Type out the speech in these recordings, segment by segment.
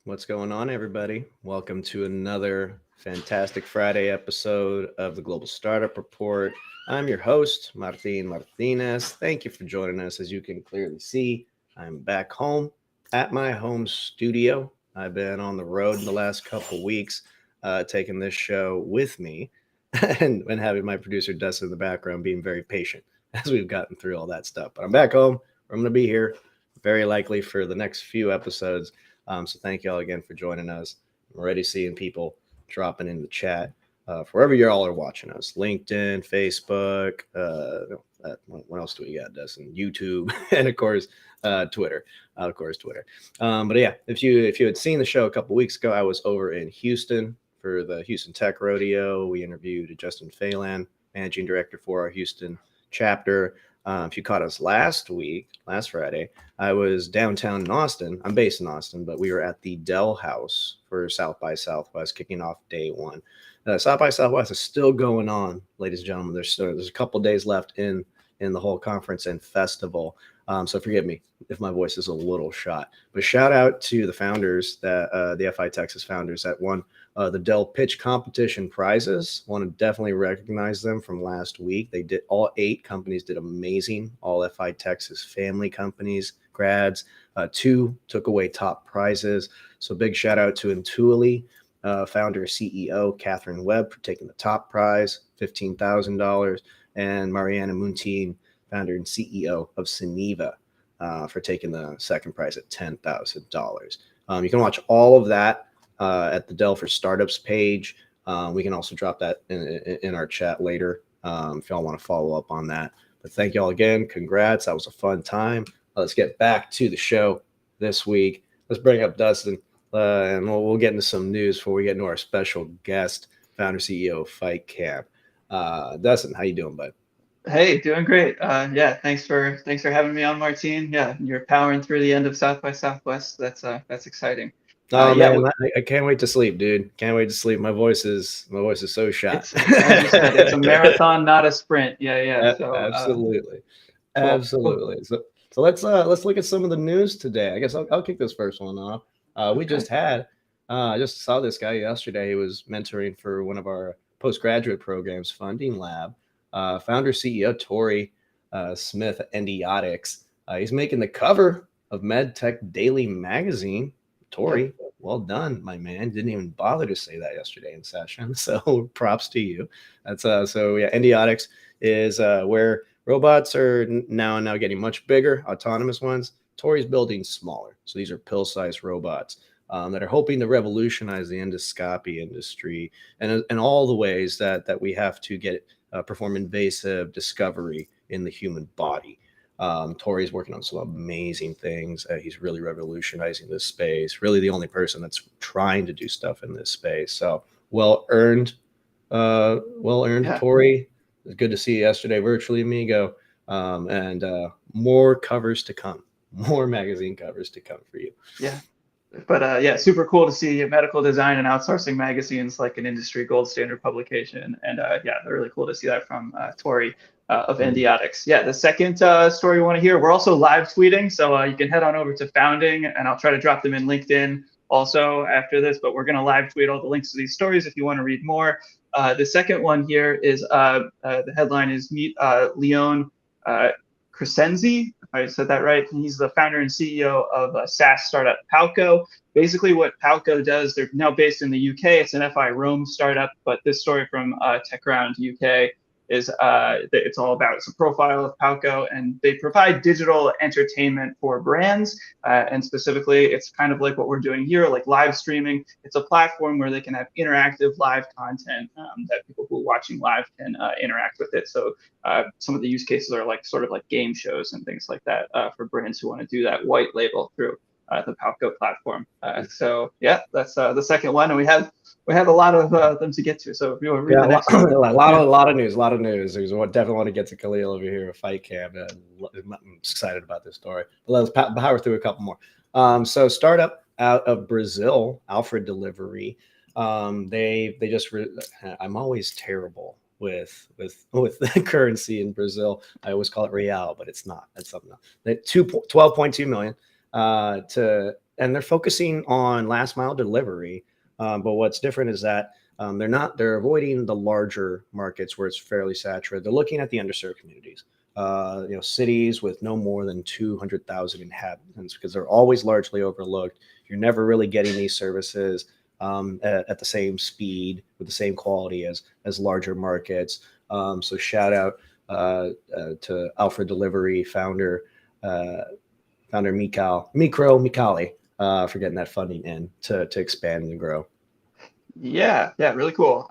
What's going on, everybody? Welcome to another fantastic Friday episode of the Global Startup Report. I'm your host, Martin Martinez. Thank you for joining us. As you can clearly see, I'm back home at my home studio. I've been on the road in the last couple weeks, taking this show with me and having my producer Dustin in the background being very patient as we've gotten through all that stuff. But I'm back home. I'm going to be here very likely for the next few episodes. So thank you all again for joining us. I'm already seeing people dropping in the chat wherever you all are watching us. LinkedIn, Facebook, what else do we got, Dustin? YouTube, and of course, Twitter. Twitter. But yeah, if you had seen the show a couple weeks ago, I was over in Houston for the Houston Tech Rodeo. We interviewed Justin Phelan, managing director for our Houston chapter. If you caught us last Friday, I was downtown in Austin. I'm based in Austin, but we were at the Dell House for South by Southwest, kicking off day one. South by Southwest is still going on, ladies and gentlemen. There's a couple days left in the whole conference and festival. So forgive me if my voice is a little shot. But shout out to the founders, the FI Texas founders that won the Dell Pitch Competition prizes. Want to definitely recognize them from last week. They did, all 8 companies did amazing. All FI Texas family companies, grads. 2 took away top prizes. So big shout out to Intuili, founder CEO Catherine Webb for taking the top prize, $15,000, and Mariana Muntin, founder and CEO of Ceneva, for taking the second prize at $10,000. You can watch all of that at the Dell for Startups page. We can also drop that in our chat later if y'all want to follow up on that. But thank y'all again. Congrats. That was a fun time. Let's get back to the show this week. Let's bring up Dustin, and we'll get into some news before we get into our special guest, founder CEO of FightCamp. Dustin, how you doing, bud? Hey, doing great. Yeah, thanks for having me on, Martine. Yeah, you're powering through the end of South by Southwest. That's exciting. Oh Yeah, man, I can't wait to sleep, dude. Can't wait to sleep. My voice is so shot. it's as you said, it's a marathon, not a sprint. Yeah. So Absolutely, cool. absolutely. So let's look at some of the news today. I guess I'll kick this first one off. We Okay. just had I just saw this guy yesterday. He was mentoring for one of our postgraduate programs, Funding Lab. Founder CEO Tori Smith at Endiotics. He's making the cover of MedTech Daily Magazine. Tori, well done, my man. Didn't even bother to say that yesterday in session. So props to you. That's so yeah, Endiotics is where robots are now getting much bigger, autonomous ones. Tori's building smaller. So these are pill-sized robots that are hoping to revolutionize the endoscopy industry and all the ways that we have to get perform invasive discovery in the human body. Tori's working on some amazing things. He's really revolutionizing this space. Really, the only person that's trying to do stuff in this space. So well earned, Yeah. Tori. It's good to see you yesterday virtually, amigo. And more covers to come. More magazine covers to come for you. Yeah. But yeah, super cool to see medical design and outsourcing magazines like an industry gold standard publication. And yeah, really cool to see that from Tori of Endiotics. Yeah, the second story you want to hear, we're also live tweeting. So you can head on over to Founding, and I'll try to drop them in LinkedIn also after this. But we're going to live tweet all the links to these stories if you want to read more. The second one here is the headline is Meet Leon Crescenzi, if I said that right. He's the founder and CEO of SaaS startup Palco. Basically, what Palco does, they're now based in the UK. It's an FI Rome startup, but this story from TechRound UK is it's all about some profile of Palco, and they provide digital entertainment for brands. And specifically, it's kind of like what we're doing here, like live streaming. It's a platform where they can have interactive live content that people who are watching live can interact with it. So some of the use cases are like sort of like game shows and things like that for brands who want to do that white label through the Palco platform. So yeah, that's the second one, and we have a lot of them to get to. So if you want to read the next one. a lot of news. There's definitely want to get to Khalil over here at FightCamp. I'm excited about this story. But let's power through a couple more. So startup out of Brazil, Alfred Delivery. They just I'm always terrible with the currency in Brazil. I always call it real, but it's not. That's something else. They 12.2 million to and they're focusing on last mile delivery. But what's different is that they're avoiding the larger markets where it's fairly saturated. They're looking at the underserved communities, cities with no more than 200,000 inhabitants, because they're always largely overlooked. You're never really getting these services at the same speed with the same quality as larger markets. So shout out to Alfred Delivery founder Mikro Mikali, for getting that funding in to expand and grow. Yeah, really cool.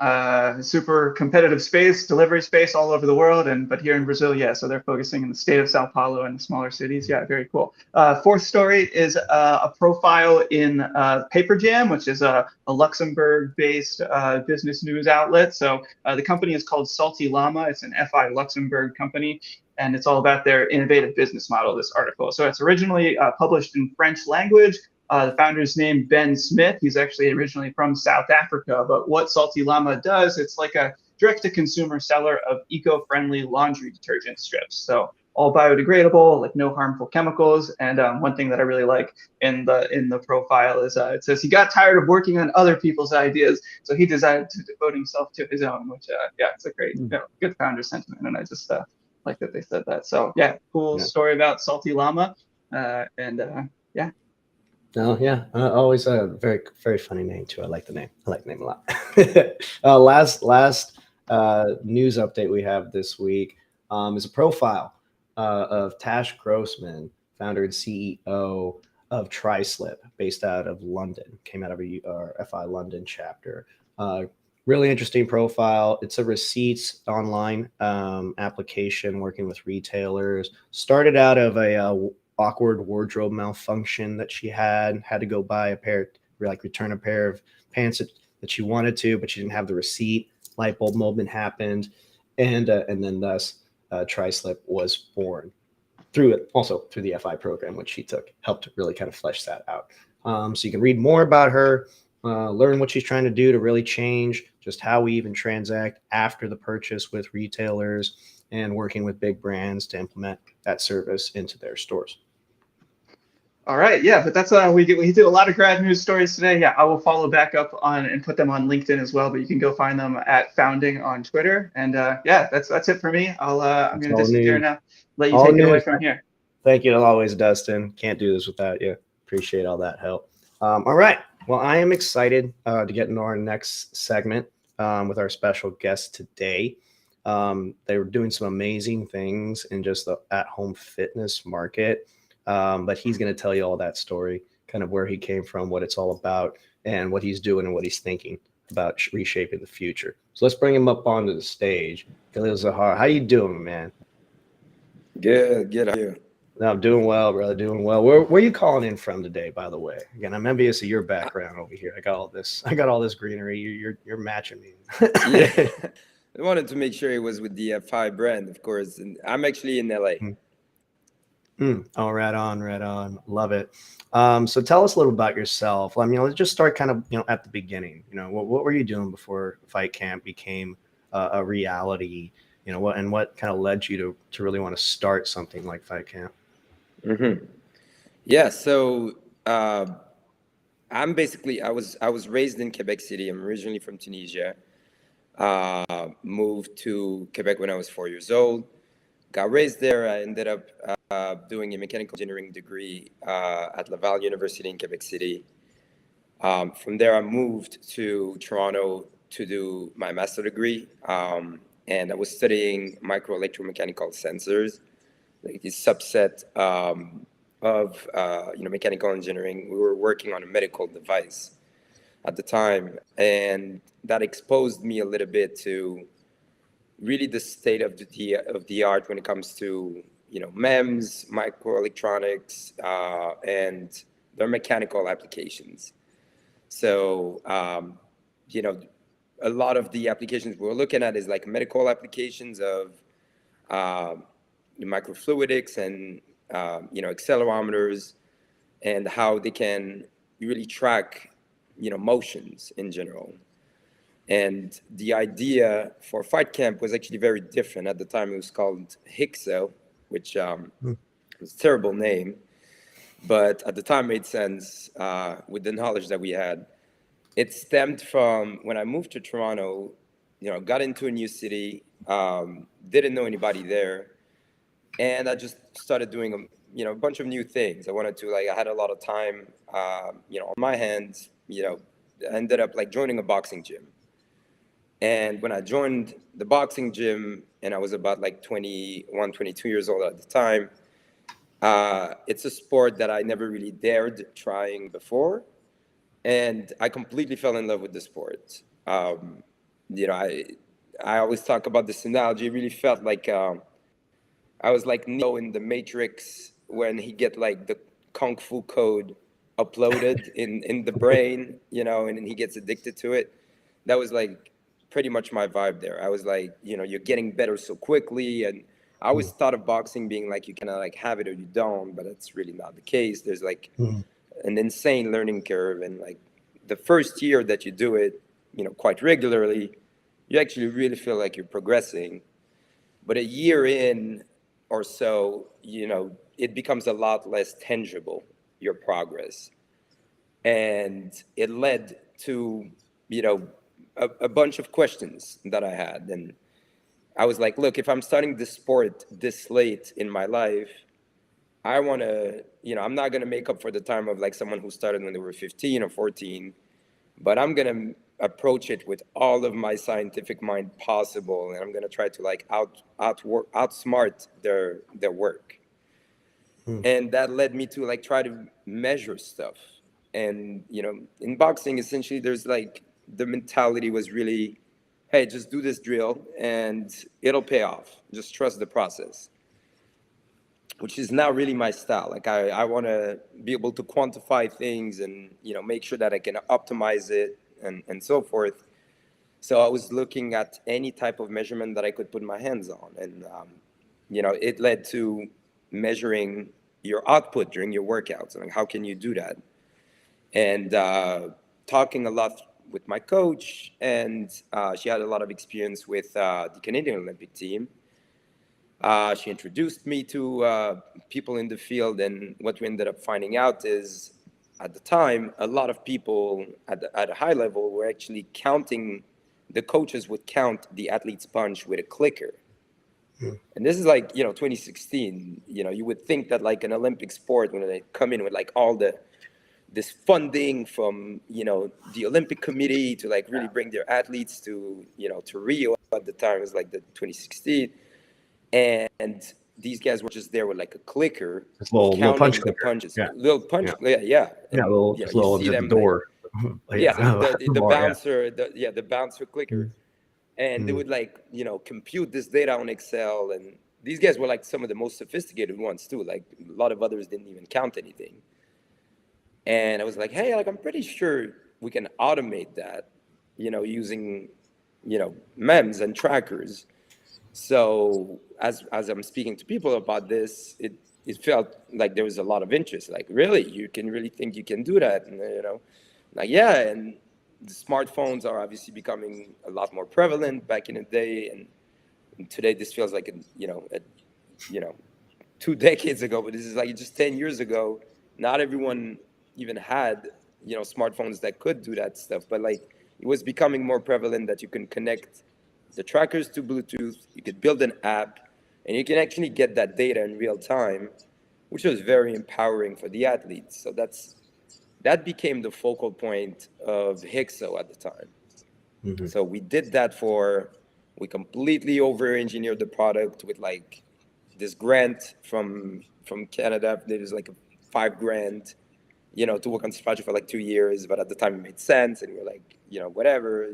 Super competitive space, delivery space all over the world, but here in Brazil, yeah. So they're focusing in the state of Sao Paulo and the smaller cities. Yeah, very cool. Fourth story is a profile in Paper Jam, which is a Luxembourg-based business news outlet. So the company is called Salty Llama. It's an FI Luxembourg company, and it's all about their innovative business model, this article. So it's originally published in French language. The founder's name, Ben Smith. He's actually originally from South Africa, but what Salty Llama does, it's like a direct-to-consumer seller of eco-friendly laundry detergent strips. So all biodegradable, like no harmful chemicals. And one thing that I really like in the profile is it says he got tired of working on other people's ideas, so he decided to devote himself to his own. Which yeah, it's a great, good founder sentiment, and I just like that they said that. So yeah, cool story about Salty Llama, yeah. Oh yeah, always a very very funny name too. I like the name. I like the name a lot. Last news update we have this week is a profile of Tash Grossman, founder and CEO of TriSlip, based out of London. Came out of our FI London chapter. Really interesting profile. It's a receipts online application working with retailers. Started out of a awkward wardrobe malfunction that she had to go buy return a pair of pants that she wanted to, but she didn't have the receipt. Light bulb moment happened, and then thus TriSlip was born through the FI program, which she helped really kind of flesh that out. So you can read more about her, learn what she's trying to do to really change just how we even transact after the purchase with retailers, and working with big brands to implement that service into their stores. All right, yeah, but that's we did a lot of grad news stories today. Yeah, I will follow back up on and put them on LinkedIn as well, but you can go find them at Founding on Twitter. And yeah, that's it for me. I'm going to disappear now. Let you take it away from here. Thank you as always, Dustin. Can't do this without you. Appreciate all that help. All right, well, I am excited to get into our next segment with our special guest today. They were doing some amazing things in just the at-home fitness market. But he's going to tell you all that story, kind of where he came from, what it's all about, and what he's doing and what he's thinking about reshaping the future. So let's bring him up onto the stage. Khalil Zahar, how you doing, man? Good. How are you? No, I'm doing well, brother. Doing well. Where are you calling in from today, by the way? Again, I'm envious of your background over here. I got all this greenery. You're matching me. Yeah. I wanted to make sure it was with the FI brand, of course. And I'm actually in LA. Oh, right on. Love it. So tell us a little about yourself. I mean, let's just start kind of, at the beginning. What were you doing before FightCamp became a reality? What kind of led you to really want to start something like FightCamp? Mm-hmm. Yeah. So I'm basically I was raised in Quebec City. I'm originally from Tunisia. Moved to Quebec when I was 4 years old. Got raised there. I ended up doing a mechanical engineering degree at Laval University in Quebec City. From there, I moved to Toronto to do my master's degree, and I was studying microelectromechanical sensors, like this subset of mechanical engineering. We were working on a medical device at the time, and that exposed me a little bit to really the state of the art when it comes to MEMS, microelectronics, and their mechanical applications. So a lot of the applications we're looking at is like medical applications of microfluidics and accelerometers, and how they can really track motions in general. And the idea for FightCamp was actually very different. At the time, it was called HIXO, which was a terrible name. but at the time made sense with the knowledge that we had. It stemmed from when I moved to Toronto, got into a new city, didn't know anybody there. And I just started doing a bunch of new things. I wanted to I had a lot of time, on my hands. I ended up joining a boxing gym. And when I joined the boxing gym, and I was about 21, 22 years old at the time, it's a sport that I never really dared trying before, and I completely fell in love with the sport. I always talk about this analogy. It really felt like I was like Neo in the Matrix when he get the kung fu code uploaded in the brain, and then he gets addicted to it. That was pretty much my vibe there. I was you're getting better so quickly, and I always thought of boxing being you kind of have it or you don't, but that's really not the case. There's an insane learning curve, and the first year that you do it, quite regularly, you actually really feel like you're progressing. But a year in or so, it becomes a lot less tangible, your progress. And it led to, a bunch of questions that I had. And I was like, look, if I'm starting this sport this late in my life, I want to, I'm not going to make up for the time of someone who started when they were 15 or 14, but I'm going to approach it with all of my scientific mind possible, and I'm going to try to outsmart their work. And that led me to try to measure stuff. And in boxing, essentially, there's the mentality was really, hey, just do this drill and it'll pay off. Just trust the process, which is not really my style. I want to be able to quantify things and, make sure that I can optimize it and so forth. So I was looking at any type of measurement that I could put my hands on. And, it led to measuring your output during your workouts. And how can you do that? And talking a lot with my coach, and she had a lot of experience with the Canadian Olympic team. She introduced me to people in the field, and what we ended up finding out is, at the time, a lot of people at a high level were actually counting. The coaches would count the athlete's punch with a clicker. And this is 2016. You would think that an Olympic sport, when they come in with all this funding from the Olympic Committee to really bring their athletes to to Rio at the time, it was the 2016. And these guys were just there with a clicker, little punch clicker. Punches. Yeah. Little punch, yeah. yeah. And, little see them the door. the bouncer, the bouncer clicker. And they would compute this data on Excel. And these guys were some of the most sophisticated ones too. A lot of others didn't even count anything. And I was like, hey, I'm pretty sure we can automate that, using, MEMS and trackers. So as I'm speaking to people about this, it felt like there was a lot of interest. Really, you can really think you can do that? And, yeah. And the smartphones are obviously becoming a lot more prevalent back in the day. And today this feels like, 2 decades ago, but this is just 10 years ago. Not everyone even had, smartphones that could do that stuff. But it was becoming more prevalent that you can connect the trackers to Bluetooth, you could build an app, and you can actually get that data in real time, which was very empowering for the athletes. So that became the focal point of HIXO at the time. So we did that we completely over-engineered the product with this grant from Canada. There was a $5,000, to work on this project for 2 years, but at the time it made sense, and we were whatever,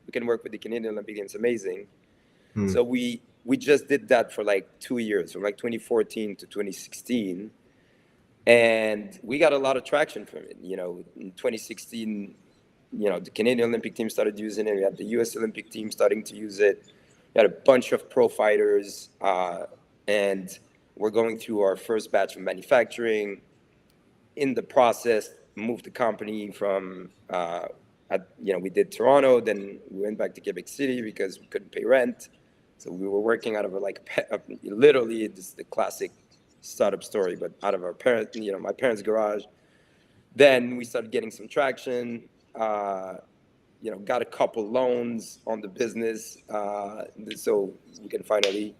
we can work with the Canadian Olympic Games, amazing. So we just did that for 2 years, from 2014 to 2016, and we got a lot of traction from it. In 2016, the Canadian Olympic team started using it. We had the U.S. Olympic team starting to use it. We had a bunch of pro fighters, and we're going through our first batch of manufacturing. In the process, moved the company from, we did Toronto, then we went back to Quebec City because we couldn't pay rent. So we were working out of literally this the classic startup story, but out of our my parents' garage. Then we started getting some traction. Got a couple loans on the business, so we can finally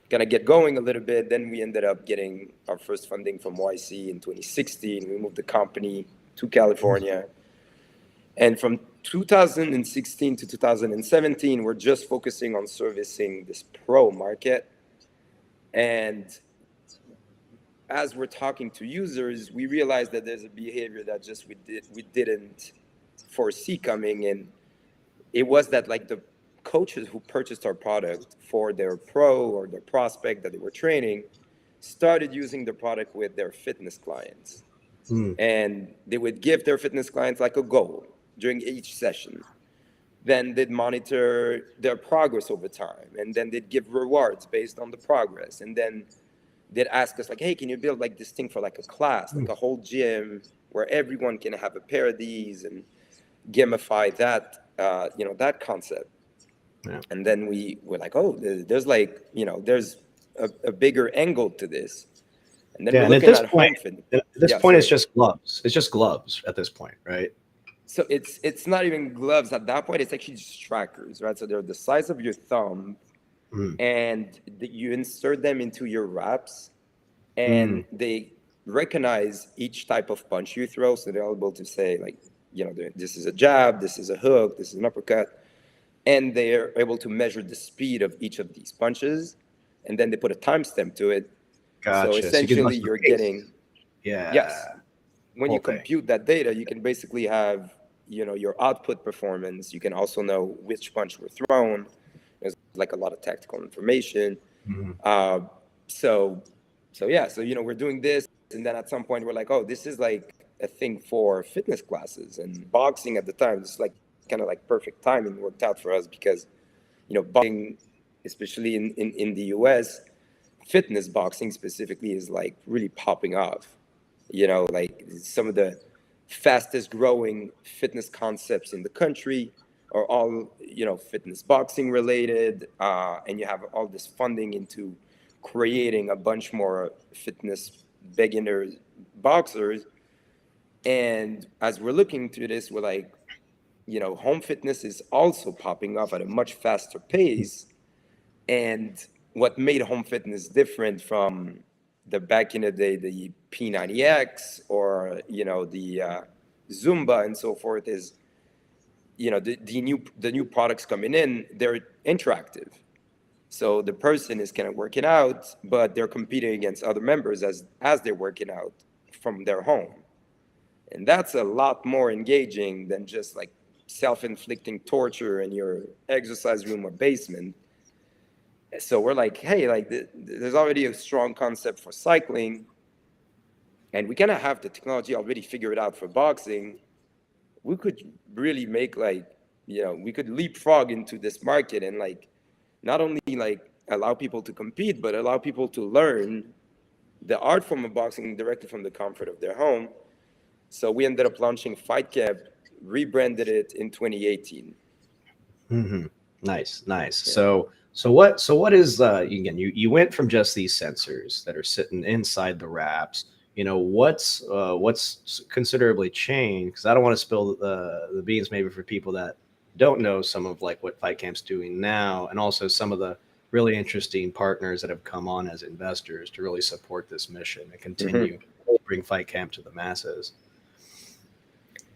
kind of get going a little bit. Then we ended up getting our first funding from YC in 2016. We moved the company to California. And from 2016 to 2017, we're just focusing on servicing this pro market. And as we're talking to users, we realized that there's a behavior that just we didn't foresee coming. And it was that like the coaches who purchased our product for their pro or their prospect that they were training started using the product with their fitness clients. And they would give their fitness clients like a goal during each session. Then they'd monitor their progress over time, and then they'd give rewards based on the progress. And then they'd ask us like, hey, can you build like this thing for like a class, like a whole gym where everyone can have a pair of these, and gamify that, that concept. Yeah. And then we were like, oh, there's like, there's a bigger angle to this. And then we're looking at home fitness. At this point, it's just gloves. It's just gloves at this point, right? So it's not even gloves at that point. It's actually just trackers, right? So they're the size of your thumb, and you insert them into your wraps, and they recognize each type of punch you throw. So they're able to say like, this is a jab, this is a hook, this is an uppercut. And they're able to measure the speed of each of these punches. And then they put a timestamp to it. Gotcha. So essentially you're getting, yes. When you compute that data, you can basically have, your output performance. You can also know which punch were thrown. There's like a lot of tactical information. So we're doing this. And then at some point we're like, oh, this is like a thing for fitness classes. And boxing at the time, it's like kind of like perfect timing worked out for us because, boxing, especially in the US, fitness boxing specifically is like really popping off. Like some of the fastest growing fitness concepts in the country are all, fitness boxing related. And you have all this funding into creating a bunch more fitness beginner boxers. And as we're looking through this, we're like, home fitness is also popping up at a much faster pace. And what made home fitness different from the back in the day, the P90X or, the Zumba and so forth is, the new products coming in, they're interactive. So the person is kind of working out, but they're competing against other members as they're working out from their home. And that's a lot more engaging than just like self-inflicting torture in your exercise room or basement. So we're like, hey, like there's already a strong concept for cycling, and we kind of have the technology already figured out for boxing. We could really make like, we could leapfrog into this market and like not only like allow people to compete, but allow people to learn the art form of boxing directly from the comfort of their home. So we ended up launching FightCamp, rebranded it in 2018. Nice. Yeah. So what is again? You went from just these sensors that are sitting inside the wraps. What's considerably changed? Because I don't want to spill the beans maybe for people that don't know some of like what FightCamp's doing now, and also some of the really interesting partners that have come on as investors to really support this mission and continue to bring FightCamp to the masses.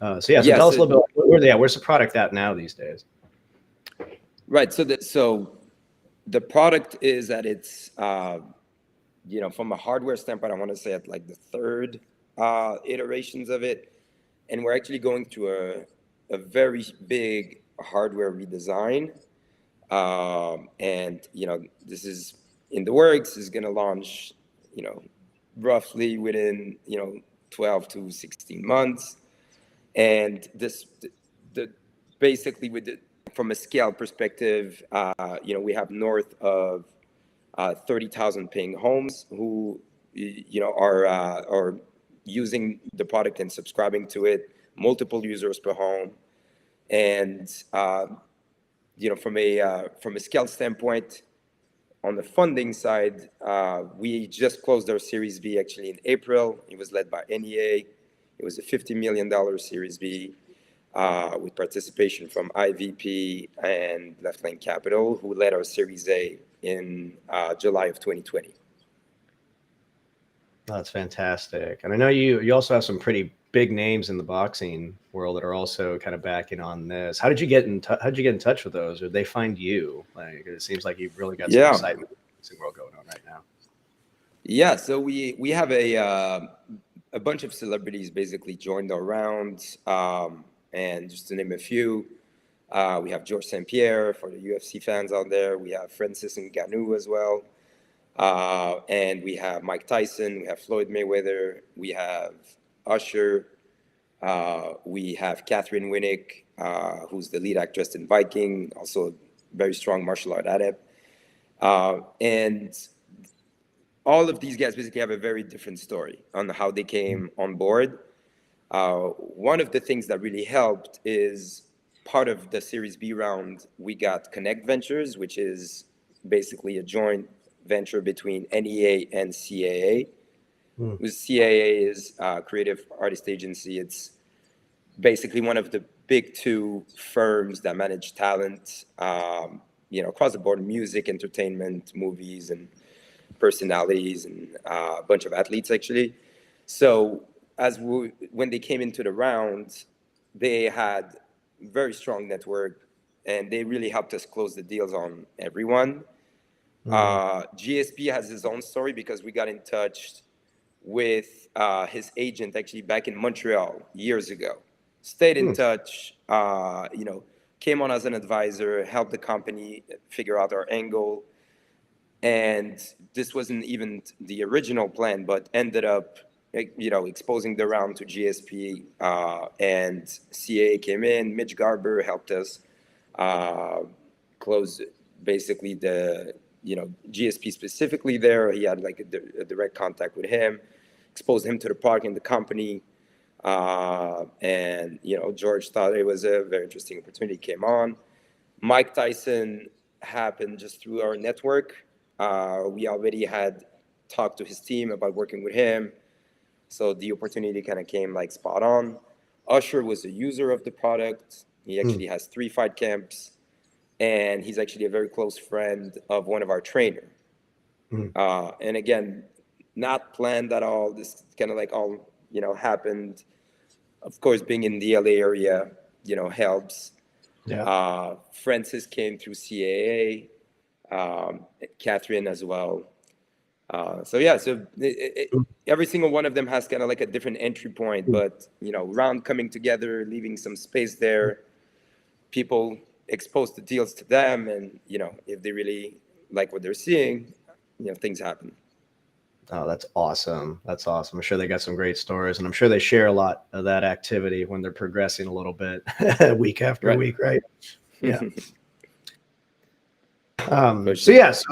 So tell us a little bit. Where's the product at now these days? Right. So the product is at its, from a hardware standpoint, I want to say at like the third iterations of it, and we're actually going through a very big hardware redesign, and this is in the works. Is going to launch, roughly within 12 to 16 months. And this, basically from a scale perspective, we have north of 30,000 paying homes who, are using the product and subscribing to it, multiple users per home. And, from a scale standpoint, on the funding side, we just closed our Series B actually in April. It was led by NEA. It was a $50 million Series B with participation from IVP and Left Lane Capital, who led our Series A in July of 2020. Oh, that's fantastic. And I know you also have some pretty big names in the boxing world that are also kind of backing on this. How did you get in touch with those, or did they find you? Like, it seems like you've really got some excitement in the boxing world going on right now. Yeah, so we have a bunch of celebrities basically joined our round, and just to name a few, we have George St. Pierre for the UFC fans out there. We have Francis Ngannou as well. And we have Mike Tyson, we have Floyd Mayweather, we have Usher, we have Catherine Winnick, who's the lead actress in Viking, also a very strong martial art adept. And all of these guys basically have a very different story on how they came on board. One of the things that really helped is part of the Series B round, we got Connect Ventures, which is basically a joint venture between NEA and CAA. CAA is Creative Artist Agency. It's basically one of the big two firms that manage talent, across the board, music, entertainment, movies, and personalities, and a bunch of athletes, actually. So when they came into the round, they had very strong network, and they really helped us close the deals on everyone. GSP has his own story because we got in touch with his agent actually back in Montreal years ago. Stayed in touch, came on as an advisor, helped the company figure out our angle. And this wasn't even the original plan, but ended up, exposing the round to GSP, and CA came in. Mitch Garber helped us close basically the, GSP specifically there. He had like a direct contact with him, exposed him to the product and the company. And, George thought it was a very interesting opportunity, came on. Mike Tyson happened just through our network. We already had talked to his team about working with him. So the opportunity kind of came like spot on. Usher was a user of the product. He actually has 3 fight camps. And he's actually a very close friend of one of our trainers. And again, not planned at all. This kind of like all, happened. Of course, being in the LA area, helps. Yeah. Francis came through CAA, Catherine as well. So every single one of them has kind of like a different entry point, but, round coming together, leaving some space there, people expose the deals to them, and if they really like what they're seeing, things happen. Oh, that's awesome. That's awesome. I'm sure they got some great stories, and I'm sure they share a lot of that activity when they're progressing a little bit week after week, right? Yeah. I'm excited.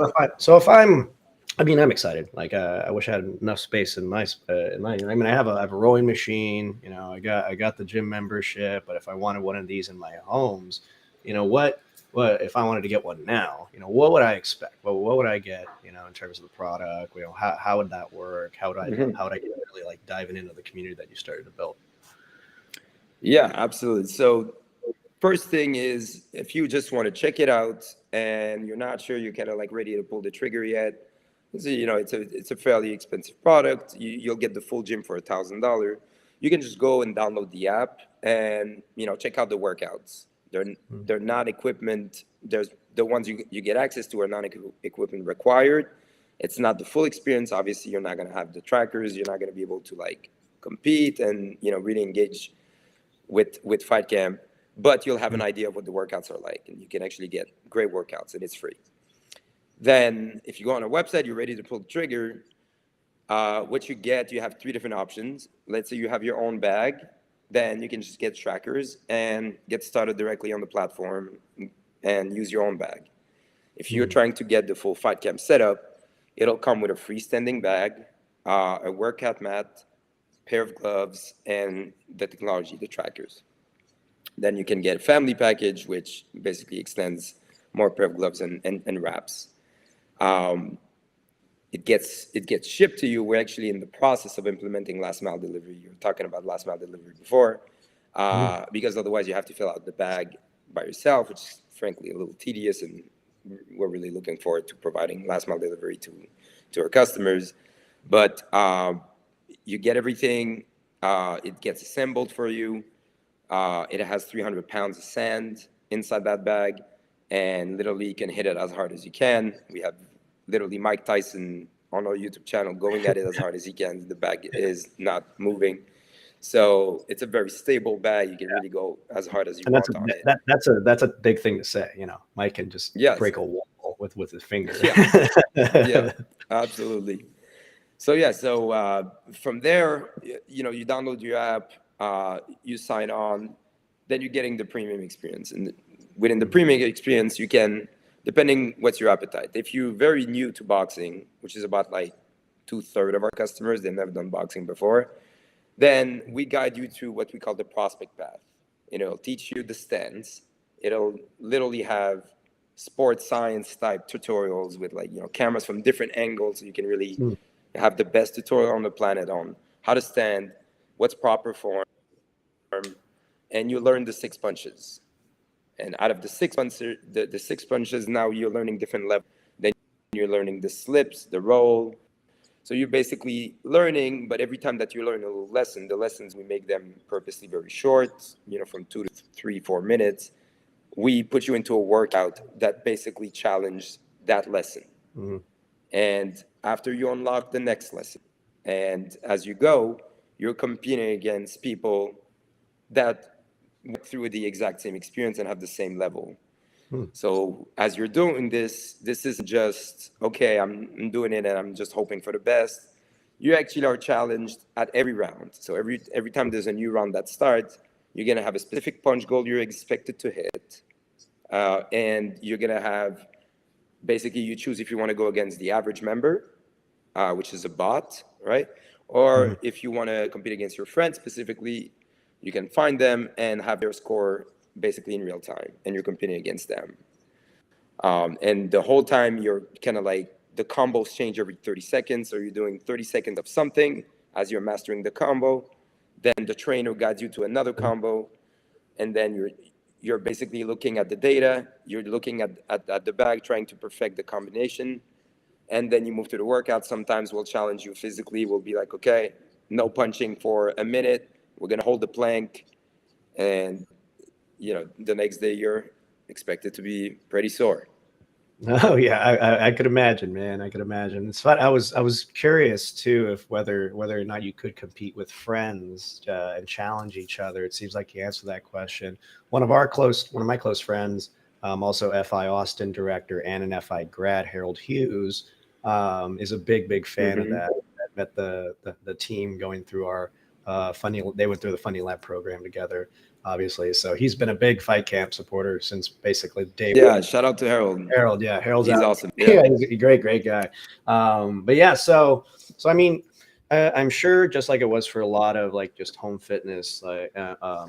Like, I wish I had enough space in my I have a rowing machine, I got the gym membership, but if I wanted one of these in my homes, what if I wanted to get one now, what would I expect? What would I get, in terms of the product? How would that work? How would I get really like diving into the community that you started to build? Yeah, absolutely. So first thing is, if you just want to check it out and you're not sure you're kind of like ready to pull the trigger yet, so, it's a fairly expensive product. You'll get the full gym for $1,000. You can just go and download the app and, check out the workouts. They're not equipment. There's the ones you get access to are not equipment required. It's not the full experience. Obviously, you're not going to have the trackers. You're not going to be able to like compete and, really engage with FightCamp, but you'll have an idea of what the workouts are like, and you can actually get great workouts, and it's free. Then if you go on our website, you're ready to pull the trigger. What you get, you have 3 different options. Let's say you have your own bag. Then you can just get trackers and get started directly on the platform and use your own bag. If you're trying to get the full FightCamp setup, it'll come with a freestanding bag, a workout mat, pair of gloves, and the technology, the trackers. Then you can get a family package, which basically extends more pair of gloves and wraps. Um, it gets shipped to you. We're actually in the process of implementing last mile delivery. You were talking about last mile delivery before, because otherwise you have to fill out the bag by yourself, which is frankly a little tedious, and we're really looking forward to providing last mile delivery to our customers. But you get everything, it gets assembled for you. It has 300 pounds of sand inside that bag, and literally you can hit it as hard as you can. We have literally Mike Tyson on our YouTube channel going at it as hard as he can. The bag is not moving. So it's a very stable bag. You can really go as hard as you And want on it. that's a big thing to say. You know, Mike can just Yes. break a wall with his finger. Yeah. Yeah, absolutely. So yeah, from there, you download your app, you sign on, then you're getting the premium experience. And within the premium experience, you can, depending what's your appetite. If you're very new to boxing, which is about like 2/3 of our customers, they've never done boxing before, then we guide you through what we call the prospect path. It'll teach you the stance. It'll literally have sports science type tutorials with cameras from different angles, so you can really have the best tutorial on the planet on how to stand, what's proper form, and you learn the 6 punches. And out of the 6 punches, the 6 punches, now you're learning different levels. Then you're learning the slips, the roll. So you're basically learning, but every time that you learn a little lesson, the lessons, we make them purposely very short, from 2 to 3, 4 minutes. We put you into a workout that basically challenges that lesson. Mm-hmm. And after you unlock the next lesson, and as you go, you're competing against people that went through the exact same experience and have the same level. So as you're doing this isn't just, okay, I'm doing it and I'm just hoping for the best. You actually are challenged at every round. So every time there's a new round that starts, you're going to have a specific punch goal you're expected to hit. And you're going to have, basically, you choose if you want to go against the average member, which is a bot, right? Or if you want to compete against your friend specifically, you can find them and have their score basically in real time, and you're competing against them. And the whole time you're kind of like, the combos change every 30 seconds. So you're doing 30 seconds of something as you're mastering the combo. Then the trainer guides you to another combo. And then you're basically looking at the data. You're looking at the bag, trying to perfect the combination. And then you move to the workout. Sometimes we'll challenge you physically. We'll be like, okay, no punching for a minute. We're going to hold the plank. And the next day you're expected to be pretty sore. Oh yeah, I could imagine, man. I could imagine. It's fun. I was curious too if whether or not you could compete with friends and challenge each other. It seems like you answered that question. One of my close friends, also FI Austin director and an FI grad, Harold Hughes, is a big fan of that. I met the team going through our they went through the Funny Lab program together, obviously. So he's been a big FightCamp supporter since basically day one. Yeah, shout out to Harold. Harold's He's out. awesome. Yeah, he's a great guy. But yeah, so I mean, I'm sure just like it was for a lot of like just home fitness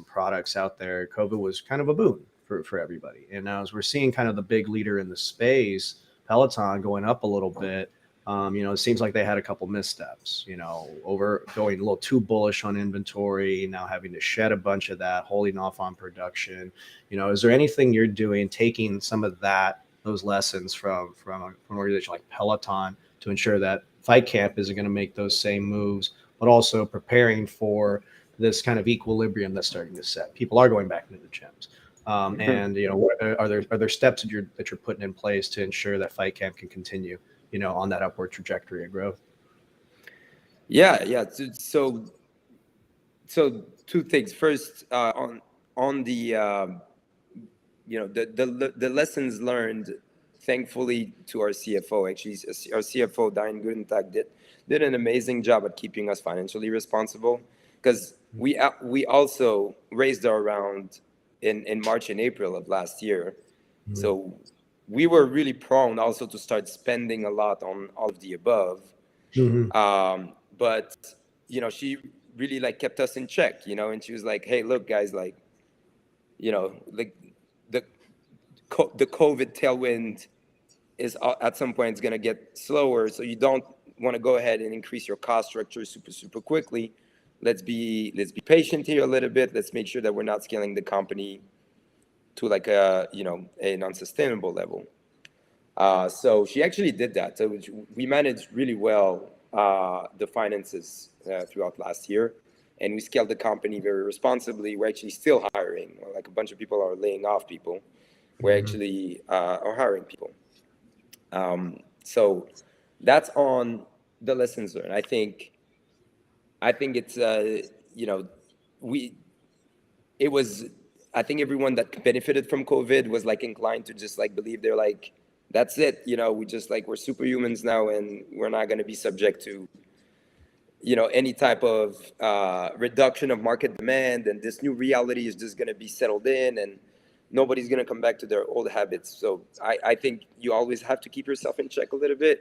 products out there, COVID was kind of a boon for everybody. And now as we're seeing kind of the big leader in the space, Peloton, going up a little bit. It seems like they had a couple missteps, over going a little too bullish on inventory, now having to shed a bunch of that, holding off on production. Is there anything you're doing, taking some of those lessons from an organization like Peloton to ensure that FightCamp isn't going to make those same moves, but also preparing for this kind of equilibrium that's starting to set? People are going back into the gyms. And are there steps that you're putting in place to ensure that FightCamp can continue on that upward trajectory of growth? Yeah. So two things. First, on the the lessons learned, thankfully, to our CFO. Actually, our CFO Diane Gudentag did an amazing job at keeping us financially responsible, because we also raised our round in March and April of last year. So we were really prone also to start spending a lot on all of the above. But she really kept us in check, and she was like, hey, look, guys, the COVID tailwind is at some point it's going to get slower. So you don't want to go ahead and increase your cost structure super quickly. Let's be patient here a little bit. Let's make sure that we're not scaling the company to like an unsustainable level. So she actually did that. So we managed really well the finances throughout last year, and we scaled the company very responsibly. We're actually still hiring. Like a bunch of people are laying off people. We're actually are hiring people. So that's on the lessons learned. I think it's we it was I think everyone that benefited from COVID was like inclined to just like believe they're like, that's it, we just like we're superhumans now and we're not going to be subject to any type of reduction of market demand, and this new reality is just going to be settled in and nobody's going to come back to their old habits. So I think you always have to keep yourself in check a little bit.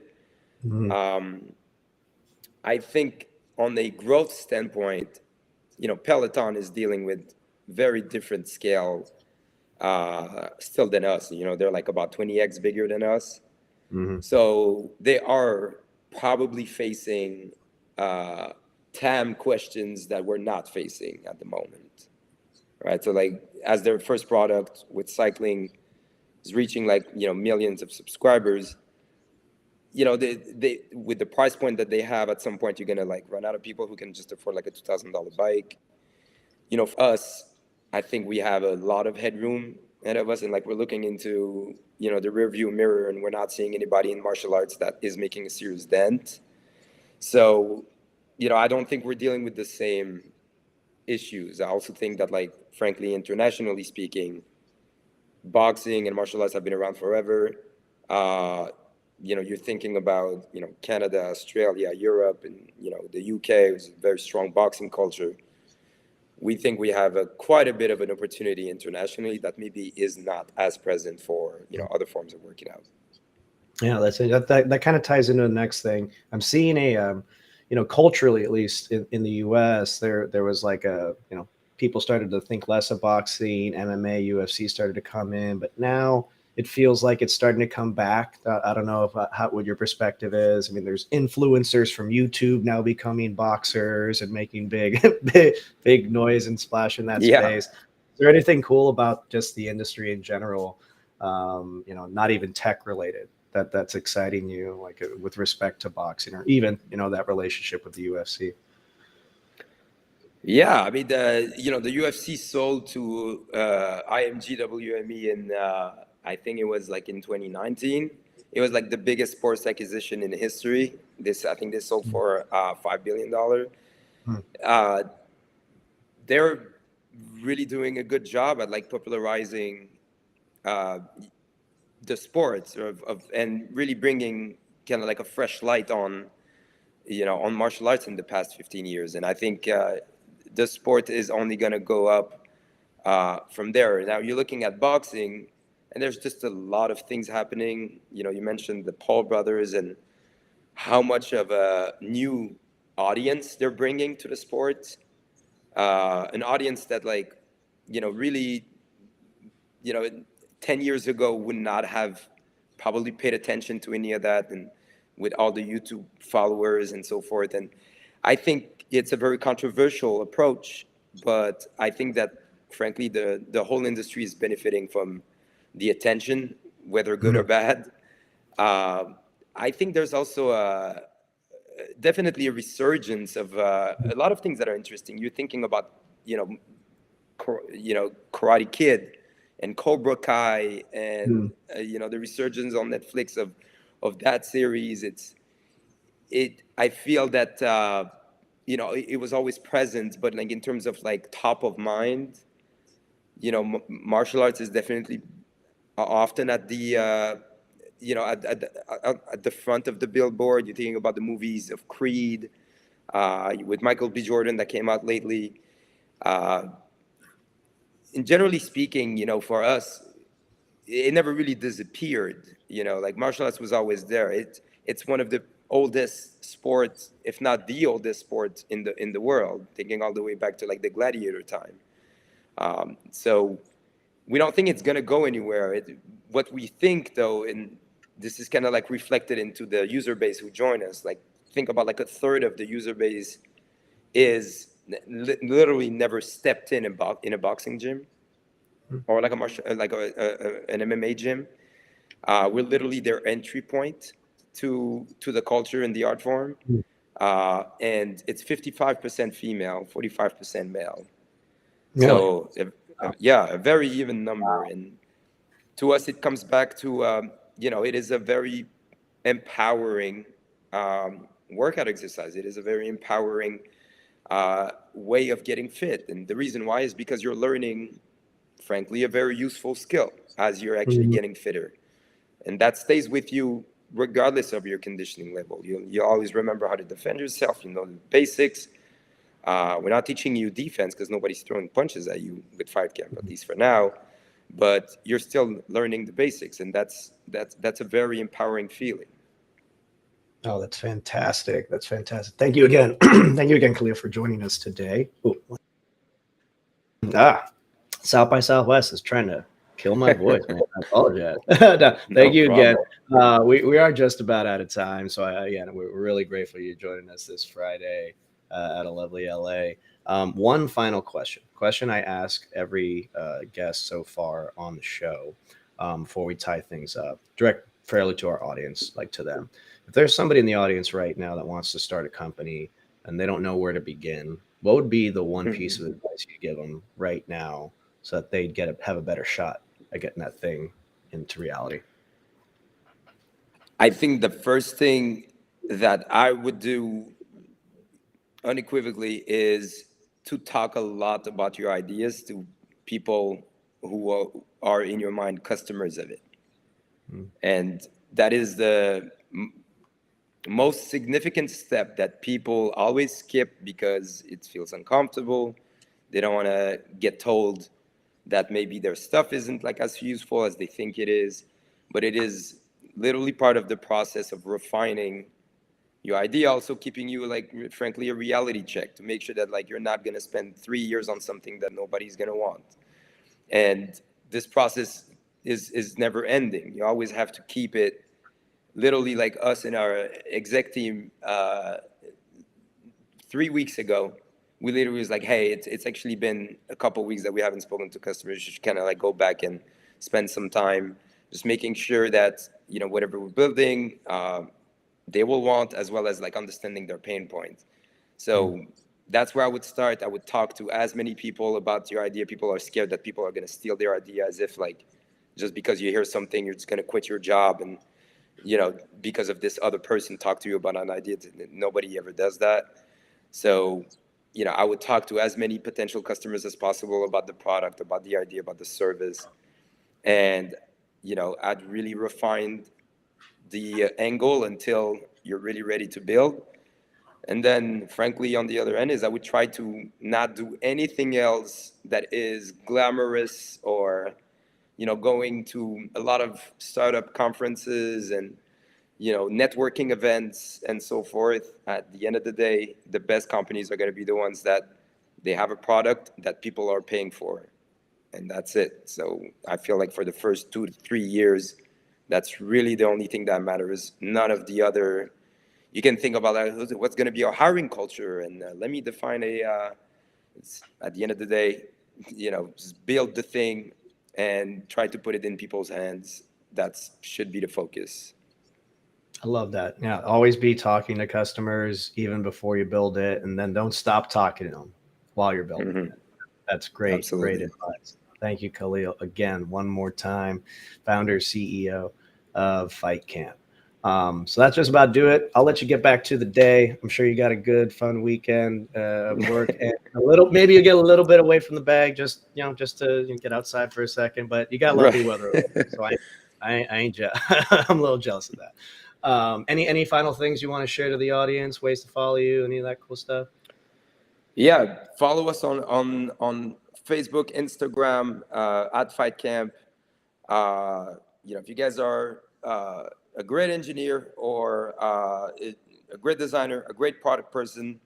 I think on a growth standpoint, Peloton is dealing with very different scale still than us. They're like about 20x bigger than us. So they are probably facing TAM questions that we're not facing at the moment, right? So like as their first product with cycling is reaching like, millions of subscribers, they with the price point that they have, at some point you're gonna like run out of people who can just afford like a $2,000 bike. For us, I think we have a lot of headroom ahead of us, and like we're looking into the rear view mirror, and we're not seeing anybody in martial arts that is making a serious dent. So I don't think we're dealing with the same issues. I also think that, like, frankly, internationally speaking, boxing and martial arts have been around forever. You're thinking about Canada, Australia, Europe, and the UK is a very strong boxing culture. We think we have quite a bit of an opportunity internationally that maybe is not as present for other forms of working out. Yeah, that kind of ties into the next thing. I'm seeing culturally, at least in the US, there was like people started to think less of boxing, MMA, UFC started to come in, but now it feels like it's starting to come back. I don't know what your perspective is. I mean, there's influencers from YouTube now becoming boxers and making big noise and splash in that space. Is there anything cool about just the industry in general? Not even tech related, that's exciting you, like with respect to boxing, or even that relationship with the UFC? Yeah, I mean the UFC sold to IMG WME in I think it was like in 2019. It was like the biggest sports acquisition in history. I think they sold for $5 billion. They're really doing a good job at like popularizing the sports and really bringing kind of like a fresh light on on martial arts in the past 15 years. And I think the sport is only going to go up from there. Now you're looking at boxing, and there's just a lot of things happening. You mentioned the Paul brothers and how much of a new audience they're bringing to the sport. An audience that really, 10 years ago would not have probably paid attention to any of that, and with all the YouTube followers and so forth. And I think it's a very controversial approach, but I think that frankly, the whole industry is benefiting from the attention, whether good or bad. I think there's also definitely a resurgence of a lot of things that are interesting. You're thinking about, Karate Kid and Cobra Kai, and the resurgence on Netflix of that series. I feel that it was always present, but like in terms of like top of mind, martial arts is definitely often at the at the front of the billboard. You're thinking about the movies of Creed with Michael B. Jordan that came out lately. And generally speaking, for us, it never really disappeared. Like martial arts was always there. It's one of the oldest sports, if not the oldest sport in the world, thinking all the way back to like the gladiator time. So we don't think it's going to go anywhere. What we think, though, and this is kind of like reflected into the user base who join us. Like, think about like a third of the user base is literally never stepped in a boxing gym or like an MMA gym. We're literally their entry point to the culture and the art form. And it's 55% female, 45% male. Really? So a very even number. And to us, it comes back to, it is a very empowering workout exercise. It is a very empowering way of getting fit. And the reason why is because you're learning, frankly, a very useful skill as you're actually getting fitter. And that stays with you regardless of your conditioning level. You always remember how to defend yourself. You know the basics. We're not teaching you defense because nobody's throwing punches at you with FightCamp, at least for now. But you're still learning the basics, and that's a very empowering feeling. Oh, that's fantastic. That's fantastic. Thank you again. Thank you again, Khalil, for joining us today. Ooh. South by Southwest is trying to kill my voice, man. I apologize. Thank you again. We are just about out of time. So we're really grateful you're joining us this Friday at a lovely LA. One final question I ask every guest so far on the show before we tie things up, direct fairly to our audience, like to them. If there's somebody in the audience right now that wants to start a company and they don't know where to begin, what would be the one piece of advice you give them right now so that they'd have a better shot at getting that thing into reality? I think the first thing that I would do unequivocally is to talk a lot about your ideas to people who are in your mind customers of it. And that is the most significant step that people always skip because it feels uncomfortable. They don't want to get told that maybe their stuff isn't like as useful as they think it is, but it is literally part of the process of refining your idea, also keeping you like, frankly, a reality check to make sure that like you're not going to spend 3 years on something that nobody's going to want. And this process is never ending. You always have to keep it. Literally, like us in our exec team 3 weeks ago, we literally was like, hey, it's actually been a couple of weeks that we haven't spoken to customers. You should kind of like go back and spend some time just making sure that, whatever we're building, they will want, as well as like understanding their pain points. So that's where I would start. I would talk to as many people about your idea. People are scared that people are going to steal their idea, as if like just because you hear something, you're just going to quit your job. And, because of this other person talk to you about an idea. Nobody ever does that. So, I would talk to as many potential customers as possible about the product, about the idea, about the service. And, I'd really refine the angle until you're really ready to build. And then, frankly, on the other end is I would try to not do anything else that is glamorous or, going to a lot of startup conferences and, networking events and so forth. At the end of the day, the best companies are going to be the ones that they have a product that people are paying for. And that's it. So I feel like for the first 2 to 3 years, that's really the only thing that matters. None of the other, you can think about what's going to be our hiring culture. And let me define at the end of the day, just build the thing and try to put it in people's hands. That should be the focus. I love that. Yeah, always be talking to customers even before you build it, and then don't stop talking to them while you're building it. That's great. Absolutely. Great advice. Thank you, Khalil. Again, one more time, founder, CEO of FightCamp. So that's just about do it. I'll let you get back to the day. I'm sure you got a good, fun weekend of work, and maybe you get a little bit away from the bag, just to get outside for a second. But you got lovely weather, so I ain't I'm a little jealous of that. Any final things you want to share to the audience? Ways to follow you? Any of that cool stuff? Yeah, follow us on Facebook, Instagram, at FightCamp. If you guys are a great engineer or a great designer, a great product person,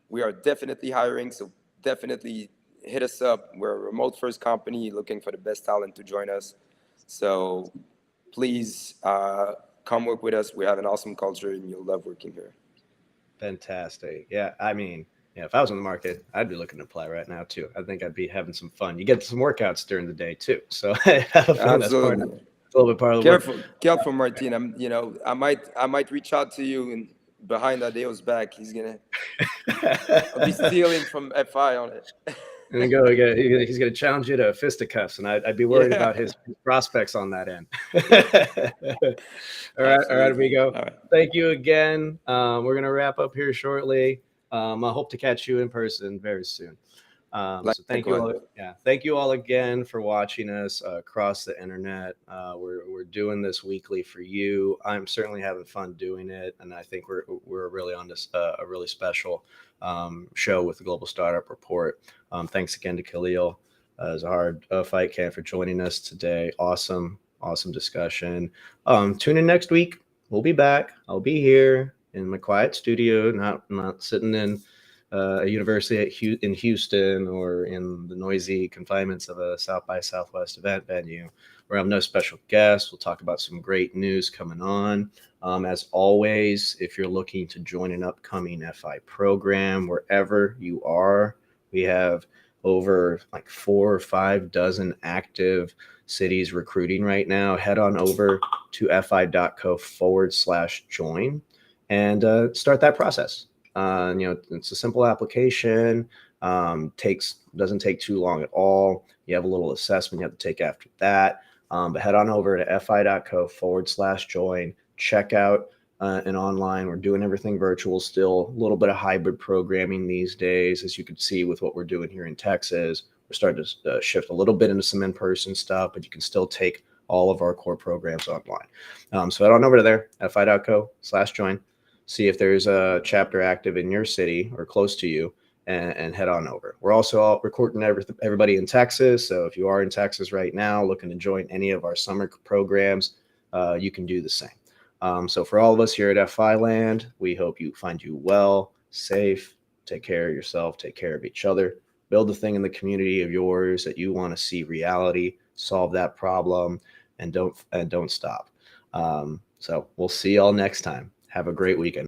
we are definitely hiring. So definitely hit us up. We're a remote first company looking for the best talent to join us. So please come work with us. We have an awesome culture, and you'll love working here. Fantastic. Yeah, I mean, yeah, if I was in the market, I'd be looking to apply right now too. I think I'd be having some fun. You get some workouts during the day too, so I have a feeling that's part of Absolutely. it's a little bit part of the work. Careful, Martin. I might reach out to you and behind Adeo's back. I'll be stealing from FI on it. And then he's going to challenge you to fisticuffs, and I'd be worried about his prospects on that end. All right, amigo. All right. Thank you again. We're going to wrap up here shortly. I hope to catch you in person very soon. So thank you all. Yeah, thank you all again for watching us across the internet. We're doing this weekly for you. I'm certainly having fun doing it, and I think we're really on this a really special show with the Global Startup Report. Thanks again to Khalil Zahar FightCamp for joining us today. Awesome discussion. Tune in next week. We'll be back. I'll be here in my quiet studio, not sitting in a university in Houston or in the noisy confinements of a South by Southwest event venue. Where I have no special guests. We'll talk about some great news coming on. As always, if you're looking to join an upcoming FI program, wherever you are, we have over like 4 or 5 dozen active cities recruiting right now. Head on over to fi.co/join and start that process. It's a simple application. Doesn't take too long at all. You have a little assessment you have to take after that. But head on over to fi.co/join. Check out an online. We're doing everything virtual still. A little bit of hybrid programming these days, as you can see with what we're doing here in Texas. We're starting to shift a little bit into some in-person stuff, but you can still take all of our core programs online. So head on over to there, fi.co/join. See if there's a chapter active in your city or close to you, and head on over. We're also recruiting everybody in Texas. So if you are in Texas right now looking to join any of our summer programs, you can do the same. So for all of us here at FI Land, we hope you find you well, safe, take care of yourself, take care of each other, build the thing in the community of yours that you want to see reality, solve that problem, and don't stop. So we'll see y'all next time. Have a great weekend.